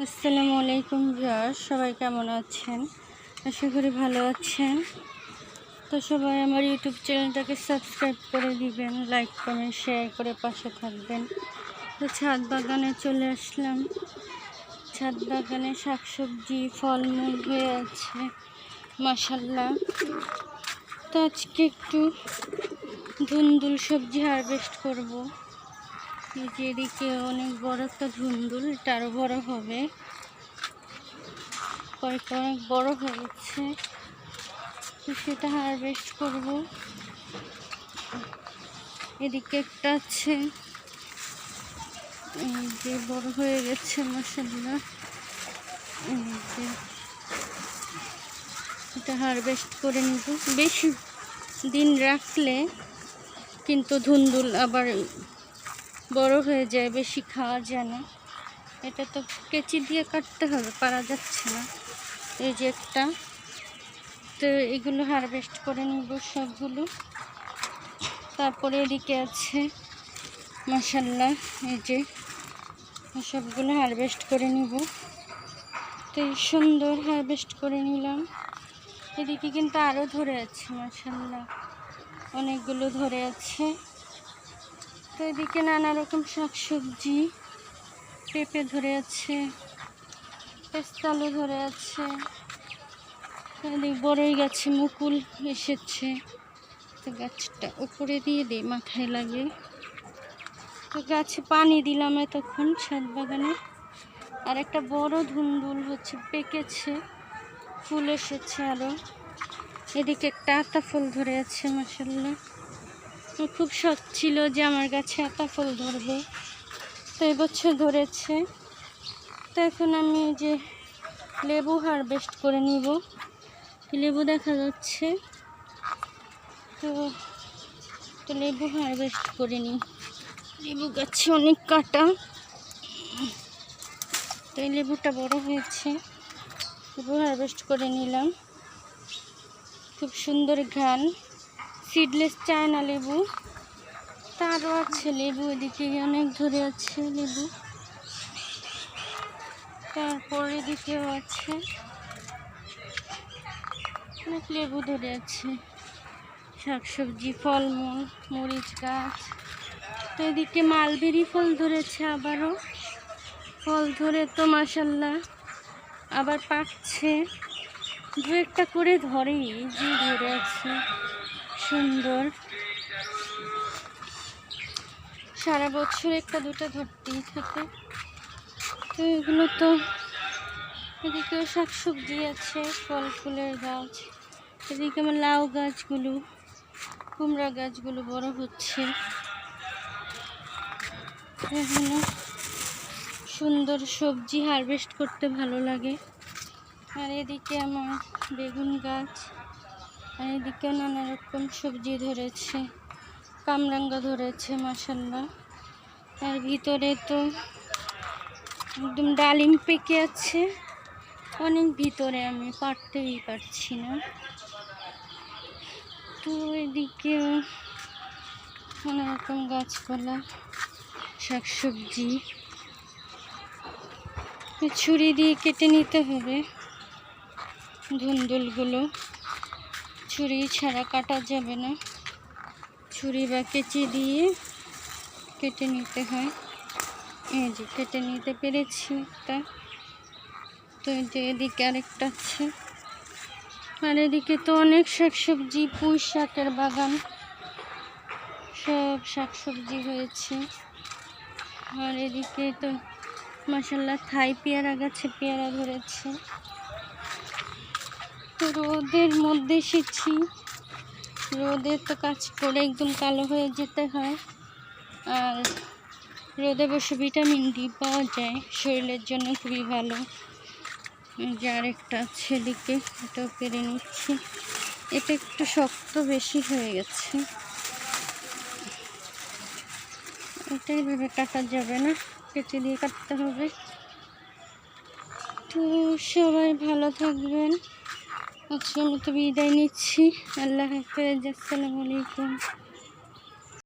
আসসালামু আলাইকুম ভিউয়ার্স, সবাই কেমন আছেন? আশা করি ভালো আছেন। তো সবাই আমার ইউটিউব চ্যানেলটাকে সাবস্ক্রাইব করে দিবেন, লাইক কমেন্ট শেয়ার করে পাশে থাকবেন। তো ছাদ বাগানে চলে আসলাম। ছাদ বাগানে শাকসবজি ফলমূল হয়ে আছে মাশাআল্লাহ। তো আজকে একটু ধুন্দুল সবজি হারভেস্ট করব। এই যে এদিকে অনেক বড় একটা ধুন্দুল, এটা আরও বড় হবে, কয়েকটা অনেক বড় হয়ে গেছে, তো সেটা হারভেস্ট করব। এদিকে একটা আছে, এই যে বড় হয়ে গেছে মাশাআল্লাহ। এই যে এটা হারভেস্ট করে নিব। বেশি দিন রাখলে কিন্তু ধুন্দুল আবার বড় হয়ে যায়, বেশি খাওয়া যায় না। এটা তো কেচি দিয়ে কাটতে হবে, পারা যাচ্ছে না। এই যে একটা, তো এগুলো হারভেস্ট করে নিব সবগুলো। তারপরে এদিকে আছে মাশাআল্লাহ, এই যে সবগুলো হারভেস্ট করে নিব। তো এই সুন্দর হারভেস্ট করে নিলাম। এদিকে কিন্তু আরও ধরে আছে মাশাআল্লাহ, অনেকগুলো ধরে আছে। তো এদিকে নানা রকম শাকসবজি, পেঁপে ধরে আছে, পেস্তালু ধরে আছে। এদিকে বড়ই গাছে মুকুল এসেছে, তো গাছটা উপরে দিয়ে দিই, মাথায় লাগে। তো গাছে পানি দিলাম এতক্ষণ ছাদ বাগানে। আর একটা বড় ধুন্দুল হচ্ছে পেকেছে, ফুল এসেছে আরও। এদিকে একটা আতা ফুল ধরে আছে মাশাআল্লাহ। খুব শখ ছিল যে আমার গাছে আতা ফুল ধরবে, তো এবছর ধরেছে। তো এখন আমি যে লেবু হারভেস্ট করে নিব। লেবু দেখা যাচ্ছে, তো লেবু হারভেস্ট করে নিই। লেবু গাছে অনেক কাটা, তো এই লেবুটা বড় হয়েছে, লেবু হারভেস্ট করে নিলাম। খুব সুন্দর ঘ্রাণ, সিডলেস চায়না লেবু। তারও আছে লেবু, এদিকে অনেক ধরে আছে লেবু। তারপর এদিকেও আছে অনেক লেবু ধরে আছে, শাকসবজি ফলমূল, মরিচ গাছ। তো এদিকে মালবেরি ফল ধরেছে, আবারও ফল ধরে তো মাশাআল্লাহ আবার পাকছে। দু একটা করে ধরেই, যে ধরে আছে সুন্দর। সারা বছর একটা দুটো ধরতেই থাকে। তো এগুলো তো, এদিকেও শাকসবজি আছে, ফল ফুলের গাছ। এদিকে আমার লাউ গাছগুলো, কুমড়া গাছগুলো বড় হচ্ছে। এগুলো সুন্দর সবজি হারভেস্ট করতে ভালো লাগে। আর এদিকে আমার বেগুন গাছ, আর এদিকে নানা রকম সবজি ধরেছে, কামরাঙ্গা ধরেছে মাশাআল্লাহ। আর ভিতরে তো একদম ডালিম পেকে আছে অনেক ভিতরে, আমি পারতেই পারছি না। তো এদিকে নানা রকম গাছপালা, শাকসবজি। ছুরি দিয়ে কেটে নিতে হবে ধুন্দুলগুলো, ছুরি ছাড়া কাটা যাবে না, ছুরি বা কেচি দিয়ে কেটে নিতে হয়। এই যে কেটে নিতে পেরেছি একটা। তো এই যে এদিকে আরেকটা আছে। আর এদিকে তো অনেক শাকসবজি, পুঁই শাকের বাগান, সব শাকসবজি হয়েছে। আর এদিকে তো মাশাআল্লাহ থাই পেয়ারা গাছে পেয়ারা ধরেছে। তো রোদের মধ্যে এসেছি, রোদে তো কাজ করে একদম কালো হয়ে যেতে হয়। আর রোদে বসে ভিটামিন ডি পাওয়া যায়, শরীরের জন্য খুবই ভালো। যে আরেকটা আছে এদিকে, এটাও পেরে নিচ্ছি। এটা একটু শক্ত বেশি হয়ে গেছে, এটা এইভাবে কাটা যাবে না, কেটে দিয়ে কাটতে হবে। তো সবাই ভালো থাকবেন, আজকের মতো বিদায় নিচ্ছি। আল্লাহ হাফেজ, আসসালামু আলাইকুম।